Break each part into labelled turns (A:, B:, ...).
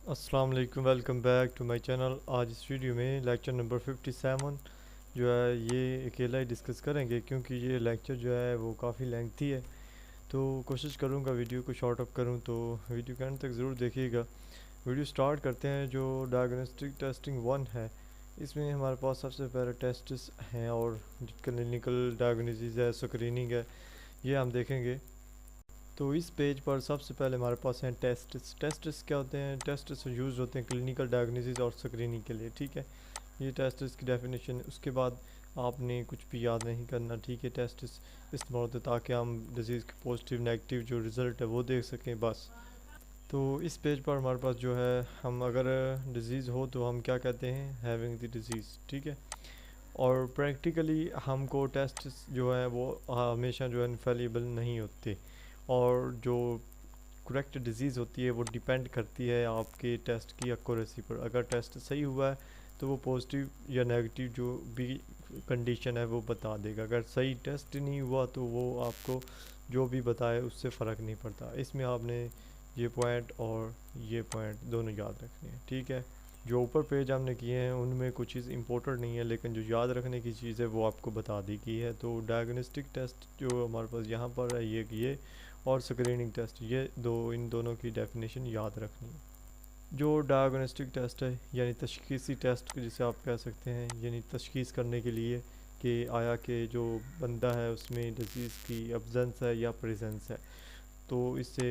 A: अस्सलाम वालेकुम, welcome back to my channel. आज इस वीडियो में लेक्चर नंबर 57 जो है ये अकेला ही डिस्कस करेंगे, क्योंकि ये लेक्चर जो है वो काफ़ी लेंथी है। तो कोशिश करूँगा वीडियो को शॉर्ट अप करूँ, तो वीडियो के एंड तक ज़रूर देखिएगा। वीडियो स्टार्ट करते हैं। जो डायग्नोस्टिक टेस्टिंग 1 है, इसमें हमारे पास सबसे पहले टेस्ट्स हैं और क्लिनिकल डायग्नोसिस है, स्क्रीनिंग है, ये हम देखेंगे। तो इस पेज पर सबसे पहले हमारे पास हैं टेस्ट्स। टेस्ट्स क्या होते हैं? टेस्ट्स यूज़ होते हैं क्लिनिकल डायग्नोसिस और स्क्रीनिंग के लिए, ठीक है। ये टेस्ट्स की डेफिनेशन है। उसके बाद आपने कुछ भी याद नहीं करना, ठीक है। टेस्ट्स इस्तेमाल होते हैं ताकि हम डिजीज़ के पॉजिटिव नेगेटिव जो रिज़ल्ट है वो देख सकें, बस। तो इस पेज पर हमारे पास जो है, हम अगर डिज़ीज़ हो तो हम क्या कहते हैं? हैविंग द डिज़ीज़, ठीक है। और प्रैक्टिकली हमको टेस्ट जो है वो हमेशा जो है इनफेलिबल नहीं होते, और जो करेक्ट डिज़ीज़ होती है वो डिपेंड करती है आपके टेस्ट की एक्यूरेसी पर। अगर टेस्ट सही हुआ है तो वो पॉजिटिव या नेगेटिव जो भी कंडीशन है वो बता देगा। अगर सही टेस्ट नहीं हुआ तो वो आपको जो भी बताए उससे फ़र्क नहीं पड़ता। इसमें आपने ये पॉइंट और ये पॉइंट दोनों याद रखने हैं, ठीक है। जो ऊपर पेज हमने किए हैं उनमें कुछ चीज़ इंपॉर्टेंट नहीं है, लेकिन जो याद रखने की चीज़ है वो आपको बता दी गई है। तो डायग्नोस्टिक टेस्ट जो हमारे पास यहाँ पर है, ये और स्क्रीनिंग टेस्ट, ये दो, इन दोनों की डेफिनेशन याद रखनी है। जो डायग्नोस्टिक टेस्ट है यानी तशखीसी टेस्ट जिसे आप कह सकते हैं, यानी तशखीस करने के लिए कि आया कि जो बंदा है उसमें डिजीज़ की एब्सेंस है या प्रेजेंस है, तो इससे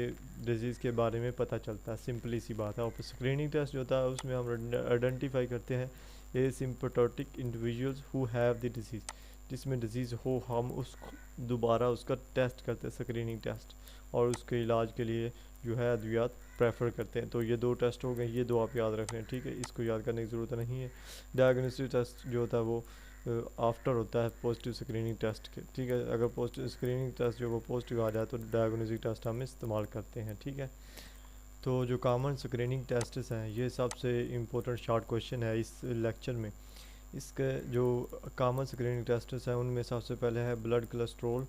A: डिजीज़ के बारे में पता चलता है। सिंपली सी बात है। और स्क्रीनिंग टेस्ट जो होता है उसमें हम आइडेंटिफाई करते हैं asymptomatic individuals who have the disease, जिसमें डिजीज़ हो हम उस दोबारा उसका टेस्ट करते हैं, स्क्रीनिंग टेस्ट, और उसके इलाज के लिए जो है अद्वियात प्रेफर करते हैं। तो ये दो टेस्ट हो गए, ये दो आप याद रख रहे हैं, ठीक है। इसको याद करने की ज़रूरत नहीं है। डायग्नोस्टिक टेस्ट जो होता है वो आफ्टर होता है पॉजिटिव स्क्रीनिंग टेस्ट के, ठीक है। अगर पॉजिटिव स्क्रीनिंग टेस्ट जो वो पॉजिटिव आ जाए तो डायग्नोस्टिक टेस्ट हम इस्तेमाल करते हैं, ठीक है। तो जो कॉमन स्क्रीनिंग टेस्ट्स हैं, ये सबसे इम्पोर्टेंट शॉर्ट क्वेश्चन है इस लेक्चर में। इसके जो कॉमन स्क्रीनिंग टेस्ट्स हैं उनमें सबसे पहले है blood cholesterol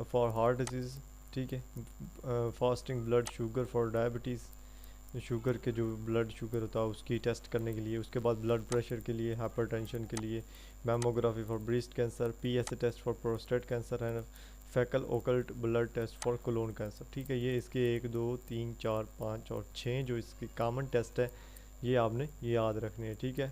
A: for heart disease, ठीक है। Fasting blood sugar for diabetes, sugar के जो ब्लड शुगर होता है उसकी टेस्ट करने के लिए। उसके बाद ब्लड प्रेशर के लिए, हाइपरटेंशन के लिए, mammography for breast cancer, PSA test for prostate cancer and faecal occult blood test for colon cancer, ठीक है। ये इसके 1 2 3 4 5 और 6 जो इसके कॉमन टेस्ट है ये आपने याद रखने हैं, ठीक है।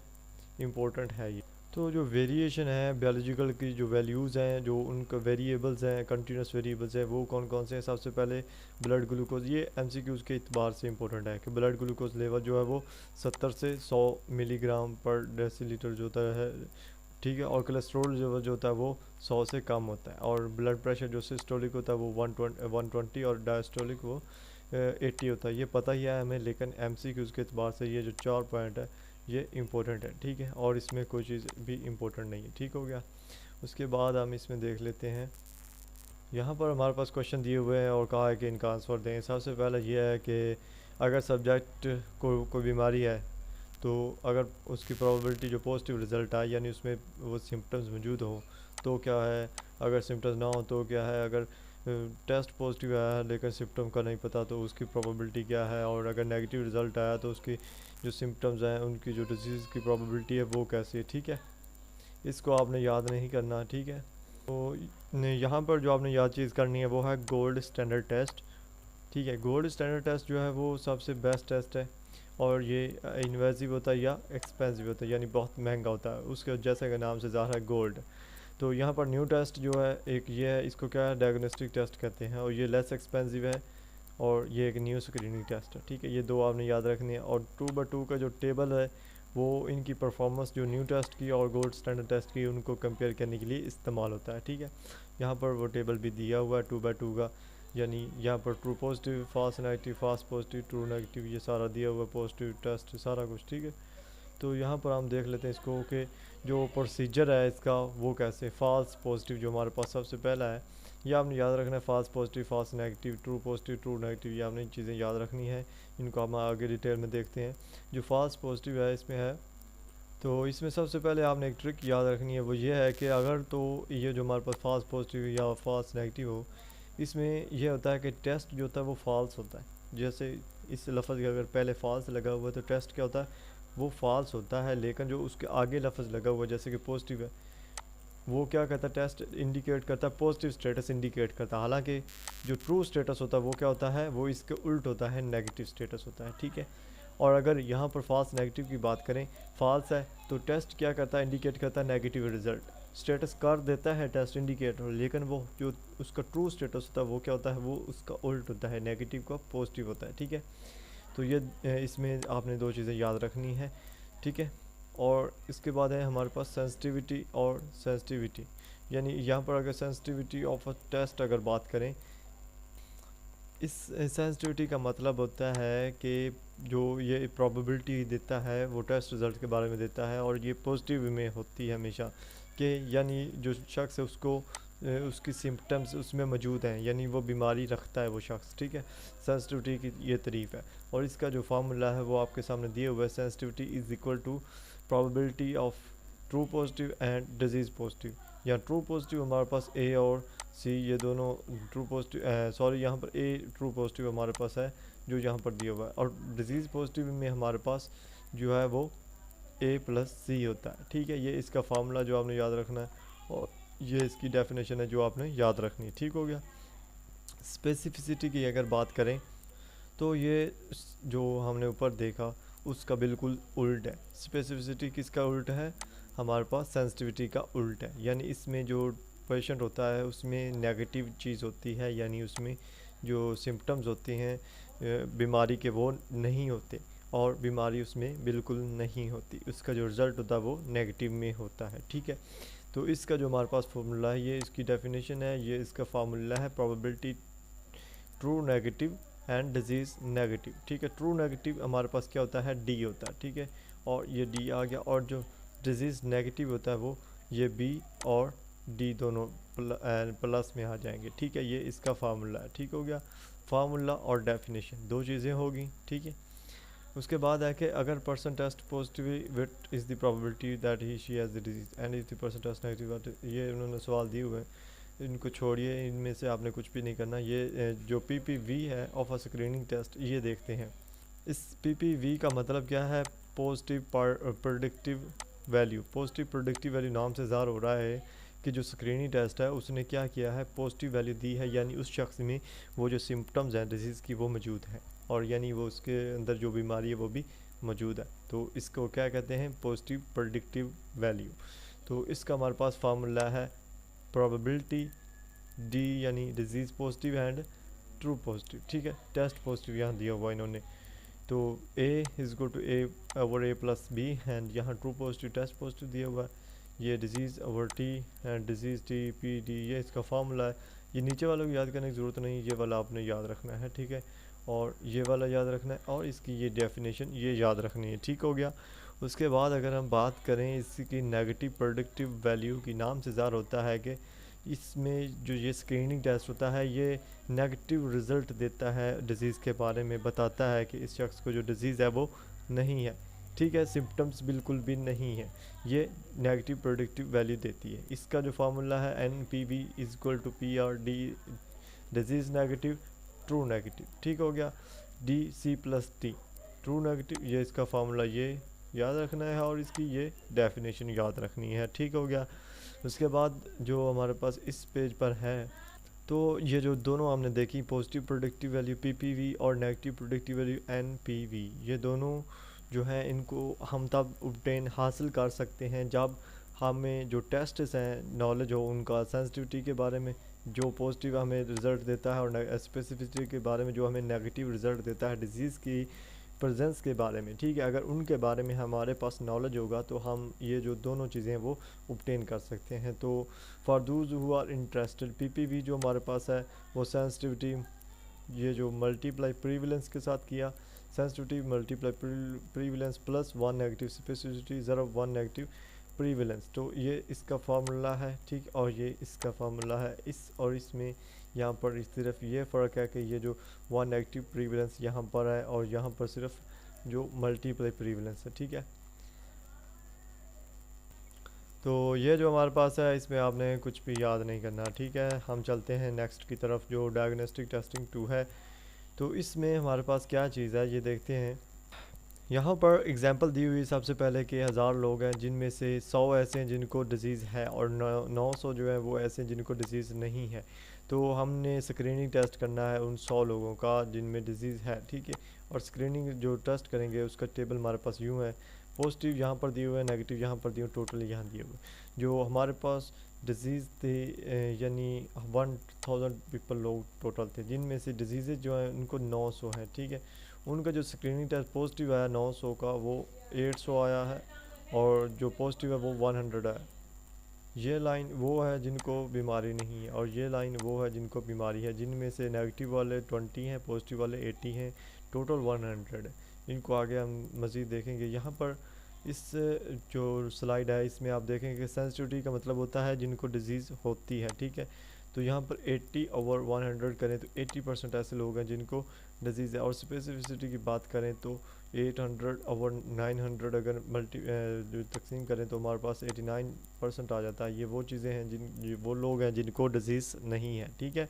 A: इम्पोर्टेंट है ये। तो जो वेरिएशन है बायोलॉजिकल की, जो वैल्यूज़ हैं, जो उनका वेरिएबल्स हैं, कंटिन्यूस वेरिएबल्स हैं, वो कौन कौन से हैं? सबसे पहले ब्लड ग्लूकोज। ये एमसीक्यूज़ के इतबार से इंपॉर्टेंट है कि ब्लड ग्लूकोज लेवल जो है वो 70 से 100 मिलीग्राम पर डेसीलीटर जो होता है, ठीक है। और कोलेस्ट्रॉल जो होता है वो 100 से कम होता है। और ब्लड प्रेशर जो सिस्टोलिक होता है वो 120 और डायस्टोलिक वो 80 होता है। ये पता ही है हमें, लेकिन एमसीक्यूज़ के इतबार से ये जो 4 पॉइंट है ये इम्पोर्टेंट है, ठीक है। और इसमें कोई चीज़ भी इम्पोर्टेंट नहीं है, ठीक हो गया। उसके बाद हम इसमें देख लेते हैं। यहाँ पर हमारे पास क्वेश्चन दिए हुए हैं और कहा है कि इनका आंसर दें। सबसे पहले ये है कि अगर सब्जेक्ट को कोई बीमारी है तो अगर उसकी प्रोबेबिलिटी जो पॉजिटिव रिज़ल्ट आए यानी उसमें वो सिम्टम्स मौजूद हो तो क्या है, अगर सिम्टम्स ना हो तो क्या है, अगर टेस्ट पॉजिटिव आया है लेकिन सिम्टम का नहीं पता तो उसकी प्रोबेबिलिटी क्या है, और अगर नेगेटिव रिज़ल्ट आया तो उसकी जो सिम्टम्स हैं उनकी जो डिजीज़ की प्रोबेबिलिटी है वो कैसी है, ठीक है। इसको आपने याद नहीं करना, ठीक है। तो यहाँ पर जो आपने याद चीज़ करनी है वो है गोल्ड स्टैंडर्ड टेस्ट, ठीक है। गोल्ड स्टैंडर्ड टेस्ट जो है वो सबसे बेस्ट टेस्ट है, और ये इन्वेजिव होता है या एक्सपेंसिव होता है, यानी बहुत महंगा होता है। उसके जैसे का नाम से ज़ाहिर है गोल्ड। तो यहाँ पर न्यू टेस्ट जो है एक ये है, इसको क्या है, डायग्नोस्टिक टेस्ट कहते हैं, और ये लेस एक्सपेंसिव है, और ये एक न्यू स्क्रीनिंग टेस्ट है, ठीक है। ये दो आपने याद रखनी है। और 2/2 का जो टेबल है वो इनकी परफॉर्मेंस जो न्यू टेस्ट की और गोल्ड स्टैंडर्ड टेस्ट की उनको कंपेयर करने के लिए इस्तेमाल होता है, ठीक है। यहाँ पर वो टेबल भी दिया हुआ है 2/2 का, यानी यहाँ पर true positive, false negative, false positive, true negative, ये सारा दिया हुआ है, पॉजिटिव टेस्ट सारा कुछ, ठीक है। तो यहाँ पर हम देख लेते हैं इसको कि जो प्रोसीजर है इसका वो कैसे। फॉल्स पॉजिटिव जो हमारे पास सबसे पहला है, ये आपने याद रखना है। False positive, false negative, true positive, true negative, ये आपने चीज़ें याद रखनी है। इनको हम आगे डिटेल में देखते हैं। जो फॉल्स पॉजिटिव है इसमें है, तो इसमें सबसे पहले आपने एक ट्रिक याद रखनी है, वो ये है कि अगर तो ये जो हमारे पास फॉल्स पॉजिटिव या फॉल्स नेगेटिव हो, इसमें यह होता है कि टेस्ट जो होता है वो फॉल्स होता है, जैसे इस लफ्ज़ का अगर पहले फॉल्स लगा हुआ है तो टेस्ट क्या होता है, वो फॉल्स होता है। लेकिन जो उसके आगे लफ्ज़ लगा हुआ है जैसे कि पॉजिटिव है, वो क्या करता है, टेस्ट इंडिकेट करता है, पॉजिटिव स्टेटस इंडिकेट करता है। हालांकि जो ट्रू स्टेटस होता है वो क्या होता है, वो इसके उल्ट होता है, नेगेटिव स्टेटस होता है, ठीक है। और अगर यहाँ पर फॉल्स नेगेटिव की बात करें, फॉल्स है तो टेस्ट क्या करता है, इंडिकेट करता है नेगेटिव रिजल्ट, स्टेटस कर देता है टेस्ट इंडिकेटर, लेकिन वो जो उसका ट्रू स्टेटस होता है वो क्या होता है, वो उसका उल्ट होता है, नेगेटिव का पॉजिटिव होता है, ठीक है। तो ये इसमें आपने दो चीज़ें याद रखनी है, ठीक है। और इसके बाद है हमारे पास सेंसिटिविटी और सेंसिटिविटी, यानी यहाँ पर अगर सेंसिटिविटी ऑफ अ टेस्ट अगर बात करें, इस सेंसिटिविटी का मतलब होता है कि जो ये प्रोबेबिलिटी देता है वो टेस्ट रिज़ल्ट के बारे में देता है, और ये पॉजिटिव में होती है हमेशा, कि यानी जो शख्स है उसको उसकी सिम्टम्स उसमें मौजूद हैं, यानी वो बीमारी रखता है वो शख्स, ठीक है। सेंसिटिविटी की ये तारीफ़ है, और इसका जो फार्मूला है वो आपके सामने दिए हुआ है। Sensitivity is equal to probability of true positive and disease positive. या ट्रू पॉजिटिव हमारे पास ए और सी, ये दोनों ट्रू पॉजिटिव, सॉरी यहाँ पर ए ट्रू पॉजिटिव हमारे पास है जो यहाँ पर दिया हुआ है, और डिजीज़ पॉजिटिव में हमारे पास जो है वो ए प्लस सी होता है, ठीक है। ये इसका फार्मूला जो आपने याद रखना है, और ये इसकी डेफिनेशन है जो आपने याद रखनी है, ठीक हो गया। स्पेसिफिसिटी की अगर बात करें तो ये जो हमने ऊपर देखा उसका बिल्कुल उल्ट है। स्पेसिफिसिटी किसका उल्ट है, हमारे पास सेंसिटिविटी का उल्ट है, यानी इसमें जो पेशेंट होता है उसमें नेगेटिव चीज़ होती है, यानी उसमें जो सिम्टम्स होते हैं बीमारी के वो नहीं होते, और बीमारी उसमें बिल्कुल नहीं होती, उसका जो रिज़ल्ट होता है वो नेगेटिव में होता है, ठीक है। तो इसका जो हमारे पास फार्मूला है, ये इसकी डेफिनेशन है, ये इसका फार्मूला है, probability true negative and disease negative, ठीक है। ट्रू नेगेटिव हमारे पास क्या होता है, डी होता है, ठीक है, और ये डी आ गया, और जो डिजीज़ नेगेटिव होता है वो ये बी और डी दोनों प्लस में आ जाएंगे, ठीक है। ये इसका फार्मूला है, ठीक हो गया। फार्मूला और डेफिनेशन दो चीज़ें होगी, ठीक है। उसके बाद है कि अगर person test positive, what is the probability that he she has the disease and is the person test negative. ये उन्होंने सवाल दिए हुए हैं, इनको छोड़िए, इनमें से आपने कुछ भी नहीं करना। ये जो PPV है ऑफ अ स्क्रीनिंग टेस्ट, ये देखते हैं। इस PPV का मतलब क्या है, positive predictive value. Positive predictive value नाम से ज़ाहिर हो रहा है कि जो स्क्रीनिंग टेस्ट है उसने क्या किया है, पॉजिटिव वैल्यू दी है, यानी उस शख्स में वो जो सिम्टम्स हैं डिजीज़ की वो मौजूद है, और यानी वो उसके अंदर जो बीमारी है वो भी मौजूद है। तो इसको क्या कहते हैं, पॉजिटिव प्रेडिक्टिव वैल्यू। तो इसका हमारे पास फार्मूला है प्रोबेबिलिटी डी, यानी disease positive and true positive, ठीक है। टेस्ट पॉजिटिव यहाँ दिया हुआ इन्होंने, तो A is equal to A over A plus B, and यहाँ ट्रू पॉजिटिव टेस्ट पॉजिटिव दिया हुआ है, ये disease over T and disease T P D, ये इसका फार्मूला है। ये नीचे वालों को याद करने की ज़रूरत नहीं, ये वाला आपने याद रखना है, ठीक है, और ये वाला याद रखना है, और इसकी ये डेफिनेशन ये याद रखनी है, ठीक हो गया। उसके बाद अगर हम बात करें इसकी नेगेटिव प्रेडिक्टिव वैल्यू की, नाम से ज़ाहिर होता है कि इसमें जो ये स्क्रीनिंग टेस्ट होता है ये नेगेटिव रिज़ल्ट देता है, डिज़ीज़ के बारे में बताता है कि इस शख्स को जो डिज़ीज़ है वो नहीं है, ठीक है, सिम्टम्स बिल्कुल भी नहीं है, ये नेगेटिव प्रेडिक्टिव वैल्यू देती है। इसका जो फार्मूला है NPV is equal to PRD, disease negative true negative, ठीक हो गया। DC plus T true negative, ये इसका फार्मूला ये याद रखना है, और इसकी ये डेफिनेशन याद रखनी है, ठीक हो गया। उसके बाद जो हमारे पास इस पेज पर है, तो ये जो दोनों हमने देखी, पॉजिटिव प्रेडिक्टिव वैल्यू PPV और नेगेटिव प्रेडिक्टिव वैल्यू NPV, ये दोनों जो है इनको हम तब ऑब्टेन हासिल कर सकते हैं जब हमें जो टेस्ट्स हैं नॉलेज हो उनका, सेंसिटिविटी के बारे में जो पॉजिटिव हमें रिज़ल्ट देता है, और स्पेसिफिसिटी के बारे में जो हमें नेगेटिव रिज़ल्ट देता है डिजीज़ की प्रेजेंस के बारे में, ठीक है। अगर उनके बारे में हमारे पास नॉलेज होगा तो हम ये जो दोनों चीज़ें वो ऑब्टेन कर सकते हैं। तो for those who are interested, PPV जो हमारे पास है वो सेंसिटिविटी, ये जो मल्टीप्लाई प्रीविलेंस के साथ किया, sensitivity multiply prevalence plus 1 negative specificity ज़रा 1 नेगेटिव प्रीविलेंस, तो ये इसका फार्मूला है, ठीक, और ये इसका फार्मूला है। इस और इसमें यहाँ पर सिर्फ ये फ़र्क है कि ये जो 1 नेगेटिव प्रीविलेंस यहाँ पर है, और यहाँ पर सिर्फ जो मल्टीप्लाई प्रीविलेंस है, ठीक है। तो ये जो हमारे पास है इसमें आपने कुछ भी याद नहीं करना, ठीक है। हम चलते हैं नेक्स्ट की तरफ जो डायग्नोस्टिक टेस्टिंग 2 है। तो इसमें हमारे पास क्या चीज़ है ये देखते हैं। यहाँ पर एग्जांपल दी हुई सबसे पहले कि 1000 लोग हैं जिनमें से 100 ऐसे हैं जिनको डिज़ीज़ है और 900 जो है वो ऐसे हैं जिनको डिज़ीज़ नहीं है। तो हमने स्क्रीनिंग टेस्ट करना है उन 100 लोगों का जिनमें डिज़ीज़ है, ठीक है। और स्क्रीनिंग जो टेस्ट करेंगे उसका टेबल हमारे पास यूँ है, पॉजिटिव यहाँ पर दिए हुए हैं, नेगेटिव यहाँ पर दिए हुए, टोटल यहाँ दिए हुए। जो हमारे पास डिज़ीज़ थे यानी 1000 पीपल लोग टोटल थे, जिनमें से डिजीज़ जो हैं उनको 900 है, ठीक है। उनका जो स्क्रीनिंग टेस्ट पॉजिटिव आया 900 का वो 800 आया है, और जो पॉजिटिव है वो 100 है। ये लाइन वो है जिनको बीमारी नहीं है और ये लाइन वो है जिनको बीमारी है, जिनमें से नेगेटिव वाले 20 हैं, पॉजिटिव वाले 80 हैं, टोटल 100 है। इनको आगे हम मज़ीद देखेंगे। यहाँ पर इस जो स्लाइड है इसमें आप देखेंगे कि सेंसिटिविटी का मतलब होता है जिनको डिज़ीज़ होती है, ठीक है। तो यहाँ पर 80 ओवर 100 करें तो 80% ऐसे लोग हैं जिनको डिज़ीज़ है। और स्पेसिफिसिटी की बात करें तो 800 ओवर 900 अगर जो तकसीम करें तो हमारे पास 89% आ जाता है। ये वो चीज़ें हैं ये वो लोग हैं जिनको डिज़ीज़ नहीं है, ठीक है,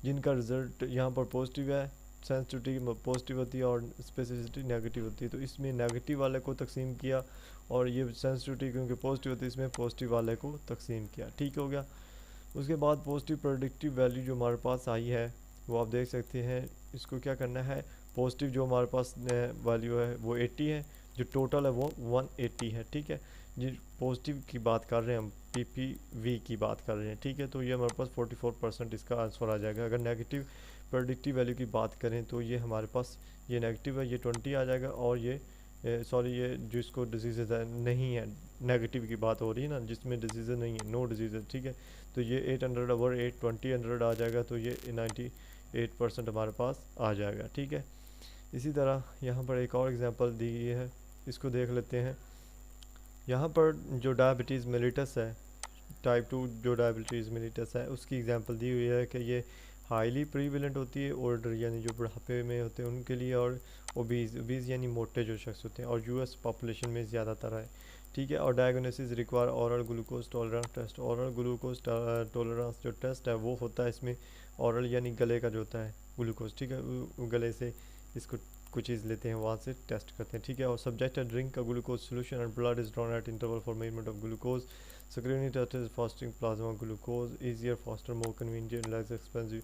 A: जिनका रिज़ल्ट यहाँ पर पॉजिटिव है, सेंसिटिविटी पॉजिटिव होती है और स्पेसिफिसिटी नेगेटिव होती है। तो इसमें नेगेटिव वाले को तकसीम किया और ये सेंसिटिविटी क्योंकि पॉजिटिव होती है इसमें पॉजिटिव वाले को तकसीम किया, ठीक हो गया। उसके बाद पॉजिटिव प्रेडिक्टिव वैल्यू जो हमारे पास आई है वो आप देख सकते हैं। इसको क्या करना है, पॉजिटिव जो हमारे पास वैल्यू है वो 80 है, जो टोटल है वो 180 है, ठीक है। जी पॉजिटिव की बात कर रहे हैं हम, पीपीवी की बात कर रहे हैं, ठीक है। तो ये हमारे पास 44% इसका आंसर आ जाएगा। अगर नेगेटिव प्रेडिक्टिव वैल्यू की बात करें तो ये हमारे पास ये नेगेटिव है, ये 20 आ जाएगा। और ये सॉरी ये जिसको डिजीज़ नहीं है, नेगेटिव की बात हो रही है ना, जिसमें डिजीज़ नहीं है, नो डिजीज़ है, ठीक है। तो ये 800 ओवर 820 आ जाएगा, तो ये 98% हमारे पास आ जाएगा, ठीक है। इसी तरह यहाँ पर एक और एग्जांपल दी गई है, इसको देख लेते हैं। यहाँ पर जो डायबिटीज़ मेलिटस है, टाइप 2 जो डायबिटीज़ मेलिटस है उसकी एग्जांपल दी हुई है कि ये हाईली प्रीवेलेंट होती है ओल्डर यानी जो बुढ़ापे में होते हैं उनके लिए, और ओबीज़ यानी मोटे जो शख्स होते हैं, और यूएस पॉपुलेशन में ज़्यादातर है, ठीक है। और diagnosis require oral glucose tolerance test. Oral glucose tolerance जो टेस्ट है वो होता है इसमें ऑरल यानी गले का जो होता है ग्लूकोज, ठीक है। गले से इसको कुछ चीज़ लेते हैं वहाँ से टेस्ट करते हैं, ठीक है। और सब्जेक्ट है ड्रिंक का glucose solution and blood is drawn at interval for measurement of glucose. Screening test is fasting plasma glucose, easier faster more convenient less expensive.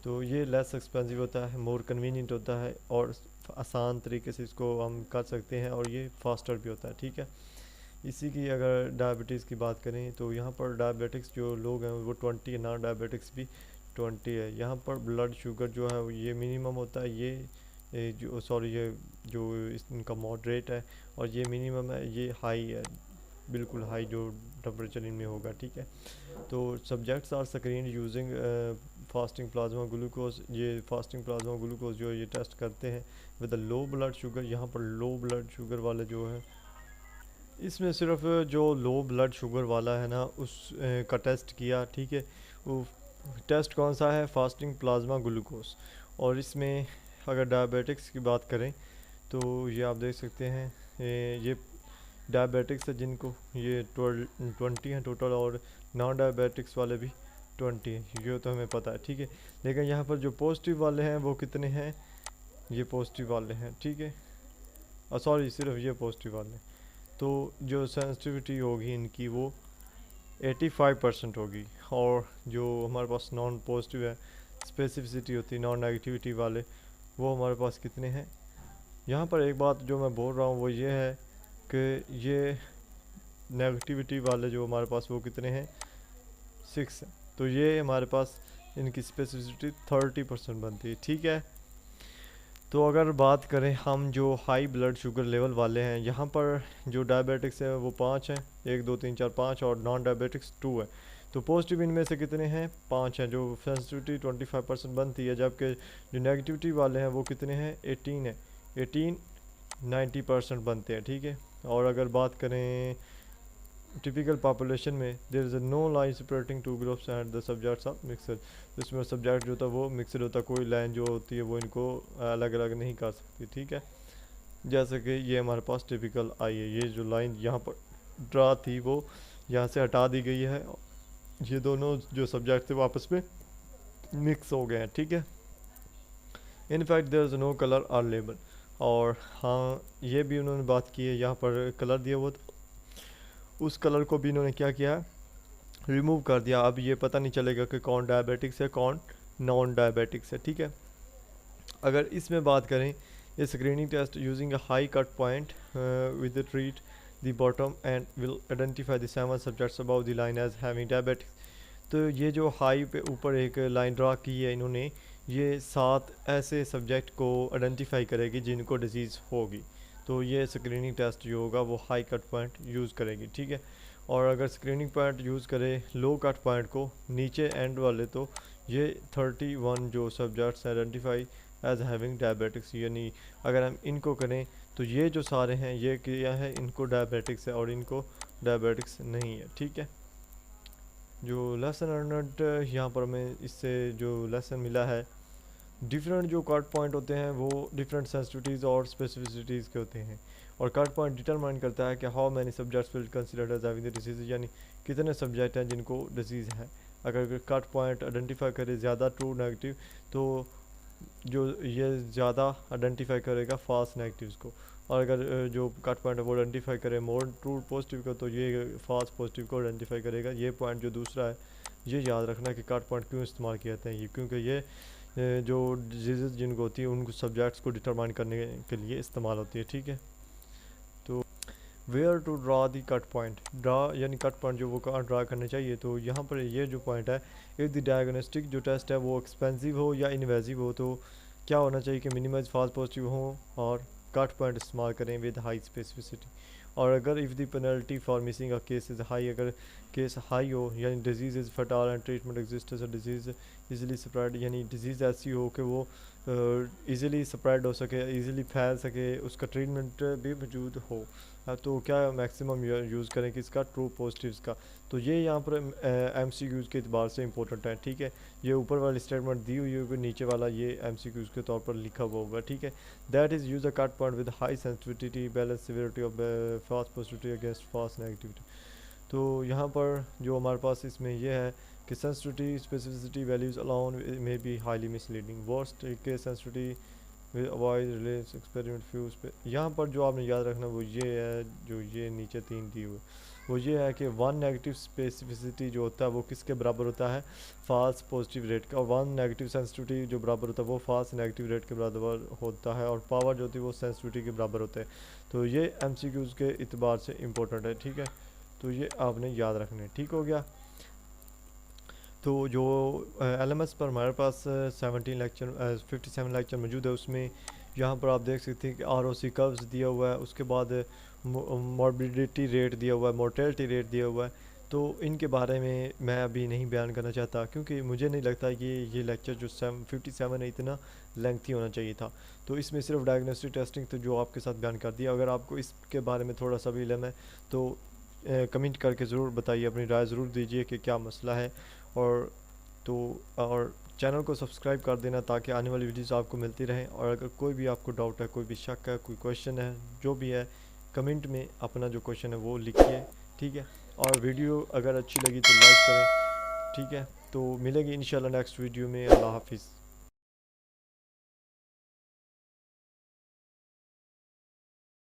A: तो ये लेस एक्सपेंसिव होता है, मोर कन्वीनियंट होता है और आसान तरीके से इसको हम कर सकते हैं, और ये फास्टर भी होता है, ठीक है। इसी की अगर डायबिटीज़ की बात करें तो यहाँ पर डायबिटिक्स जो लोग हैं वो 20 है, नॉन डायबिटिक्स भी 20 है। यहाँ पर ब्लड शुगर जो है ये मिनिमम होता है, ये जो सॉरी ये जो इनका मॉडरेट है, और ये मिनिमम है, ये हाई है, बिल्कुल हाई जो टेम्परेचर इनमें होगा, ठीक है। तो subjects are screen using fasting plasma glucose. ये फास्टिंग प्लाज्मा ग्लूकोज जो ये टेस्ट करते हैं विद लो ब्लड शुगर। यहाँ पर लो ब्लड शुगर वाले जो है इसमें सिर्फ जो लो ब्लड शुगर वाला है ना उस का टेस्ट किया, ठीक है। वो टेस्ट कौन सा है, फास्टिंग प्लाज्मा ग्लूकोज। और इसमें अगर डायबिटिक्स की बात करें तो ये आप देख सकते हैं ये डायबिटिक्स है जिनको ये 20 हैं टोटल, और नॉन डायबिटिक्स वाले भी 20 हैं, ये तो हमें पता है, ठीक है। लेकिन यहाँ पर जो पॉजिटिव वाले हैं वो कितने हैं, ये पॉजिटिव वाले हैं, ठीक है। सॉरी सिर्फ ये पॉजिटिव वाले। तो जो सेंसिटिविटी होगी इनकी वो 85% होगी, और जो हमारे पास नॉन पॉजिटिव है स्पेसिफिसिटी होती है नॉन नेगेटिविटी वाले, वो हमारे पास कितने हैं। यहाँ पर एक बात जो मैं बोल रहा हूँ वो ये है कि ये नेगेटिविटी वाले जो हमारे पास वो कितने हैं 6 हैं। तो ये हमारे पास इनकी स्पेसिफिसिटी 30% बनती है, ठीक है। तो अगर बात करें हम जो हाई ब्लड शुगर लेवल वाले हैं, यहाँ पर जो डायबिटिक्स है वो 5 हैं, 1 2 3 4 5, और नॉन डायबिटिक्स 2 है। तो पॉजिटिव इनमें से कितने हैं 5 हैं, जो सेंसिटिविटी 25% बनती है, जबकि जो नेगेटिविटी वाले हैं वो कितने हैं 18 है, 18 90% बनते हैं, ठीक है। और अगर बात करें टिपिकल पॉपुलेशन में there is no line separating two groups and the subjects are mixed. इसमें सब्जेक्ट जो होता है वो मिक्सड होता है, कोई लाइन जो होती है वो इनको अलग अलग नहीं कर सकती, ठीक है। जैसे कि ये हमारे पास टिपिकल आई है, ये जो लाइन यहाँ पर ड्रा थी वो यहाँ से हटा दी गई है, ये दोनों जो सब्जेक्ट थे वो आपस में मिक्स हो गए हैं, ठीक है। In fact there is no colour और लेबल। और हाँ, ये भी उन्होंने बात की है, यहाँ पर कलर दिया हुआ तो उस कलर को भी इन्होंने क्या किया, रिमूव कर दिया। अब ये पता नहीं चलेगा कि कौन डायबिटिक्स है कौन नॉन डायबिटिक्स है, ठीक है। अगर इसमें बात करें, ये screening test using a high cut point with the treat the bottom and will identify the 7 subjects about the line as having diabetics. तो ये जो हाई पे ऊपर एक लाइन ड्रा की है इन्होंने, ये 7 ऐसे सब्जेक्ट को आइडेंटिफाई करेगी जिनको डिजीज़ होगी। तो ये स्क्रीनिंग टेस्ट जो होगा वो हाई कट पॉइंट यूज़ करेगी, ठीक है। और अगर स्क्रीनिंग पॉइंट यूज़ करे लो कट पॉइंट को नीचे एंड वाले, तो ये 31 जो subjects identify as having diabetics, यानी अगर हम इनको करें तो ये जो सारे हैं ये क्या है, इनको डायबिटिक्स है और इनको डायबिटिक्स नहीं है, ठीक है। जो लेसन अर्नड यहाँ पर हमें इससे जो लेसन मिला है, डिफरेंट जो कट पॉइंट होते हैं वो डिफरेंट सेंसिटिविटीज़ और स्पेसिफिसिटीज़ के होते हैं। और कट पॉइंट डिटरमाइन करता है कि how many subjects will considered as having the disease, यानी कितने सब्जेक्ट हैं जिनको डिजीज़ है। अगर कट पॉइंट आइडेंटिफाई करे ज़्यादा ट्रू नेगेटिव, तो जो ये ज़्यादा आइडेंटिफाई करेगा फास्ट नेगेटिव्स को। और अगर जो कट पॉइंट है वो आइडेंटिफाई करे मोर ट्रू पॉजिटिव को, तो ये फास्ट पॉजिटिव को आइडेंटिफाई करेगा। ये पॉइंट जो दूसरा है, ये याद रखना कि कट पॉइंट क्यों इस्तेमाल किए जाते हैं ये, क्योंकि ये जो डिजीज़ जिनको होती है उनको सब्जेक्ट्स को डिटरमाइन करने के लिए इस्तेमाल होती है, ठीक है। तो where to draw the cut point, draw यानी कट पॉइंट जो वो कहाँ ड्रा करने चाहिए। तो यहाँ पर ये जो पॉइंट है, इफ़ द डायग्नोस्टिक जो टेस्ट है वो एक्सपेंसिव हो या इन्वेजिव हो, तो क्या होना चाहिए कि मिनिमाइज फास्ट पॉजिटिव हो और कट पॉइंट इस्तेमाल करें विद हाई स्पेसिफिसिटी। और अगर if the penalty for missing a case is high, अगर केस हाई हो यानी disease is fatal and treatment exist as a disease easily spread, यानी डिजीज़ ऐसी हो कि वो इजीली स्प्रेड हो सके, इजीली फैल सके, उसका ट्रीटमेंट भी मौजूद हो, तो क्या मैक्सिमम यूज़ करें किसका, ट्रू पॉजिटिव्स का। तो ये यहाँ पर MCQs के अतबार से इंपॉर्टेंट है, ठीक है। ये ऊपर वाली स्टेटमेंट दी हुई होगी, नीचे वाला ये MCQs के तौर पर लिखा हुआ होगा, ठीक है। That is use a cut point with high sensitivity balance severity of fast positivity against fast negativity. तो यहाँ पर जो हमारे पास इसमें यह है कि सेंसिटिविटी स्पेसिफिसिटी वैल्यूज़ अलाउन में बी हाईली मिसलीडिंग, वर्स्ट के सेंसिटिविटी अवॉइड रिलेस एक्सपेरिमेंट फ्यूज पे। यहाँ पर जो आपने याद रखना वो ये है, जो ये नीचे 3 दी हुई वो ये है कि 1 नेगेटिव स्पेसिफिसिटी जो होता है वो किसके बराबर होता है, फाल्स पॉजिटिव रेट का। और 1 नेगेटिव सेंसिटिविटी जो बराबर होता है वो फाल्स नेगेटिव रेट के बराबर होता है। और पावर जो होती है वो सेंसिटिविटी के बराबर होता है। तो ये MCQs के इतबार से इम्पोर्टेंट है, ठीक है। तो ये आपने याद रखना है, ठीक हो गया। तो जो LMS पर हमारे पास 57 लेक्चर मौजूद है, उसमें यहाँ पर आप देख सकते हैं कि ROC कर्व्स दिया हुआ है, उसके बाद मॉर्बिडिटी रेट दिया हुआ है, मोर्टेलिटी रेट दिया हुआ है। तो इनके बारे में मैं अभी नहीं बयान करना चाहता, क्योंकि मुझे नहीं लगता कि ये लेक्चर जो 57 है इतना लेंथी होना चाहिए था। तो इसमें सिर्फ डायग्नोस्टिक टेस्टिंग तो जो आपके साथ बयान कर दिया। अगर आपको इसके बारे में थोड़ा सा भी इल्म है तो कमेंट करके ज़रूर बताइए, अपनी राय ज़रूर दीजिए कि क्या मसला है। और चैनल को सब्सक्राइब कर देना ताकि आने वाली वीडियोस आपको मिलती रहें। और अगर कोई भी आपको डाउट है, कोई भी शक है, कोई क्वेश्चन है, जो भी है, कमेंट में अपना जो क्वेश्चन है वो लिखिए, ठीक है। और वीडियो अगर अच्छी लगी तो लाइक करें, ठीक है। तो मिलेंगे इंशाल्लाह नेक्स्ट वीडियो में। अल्लाह हाफिज़।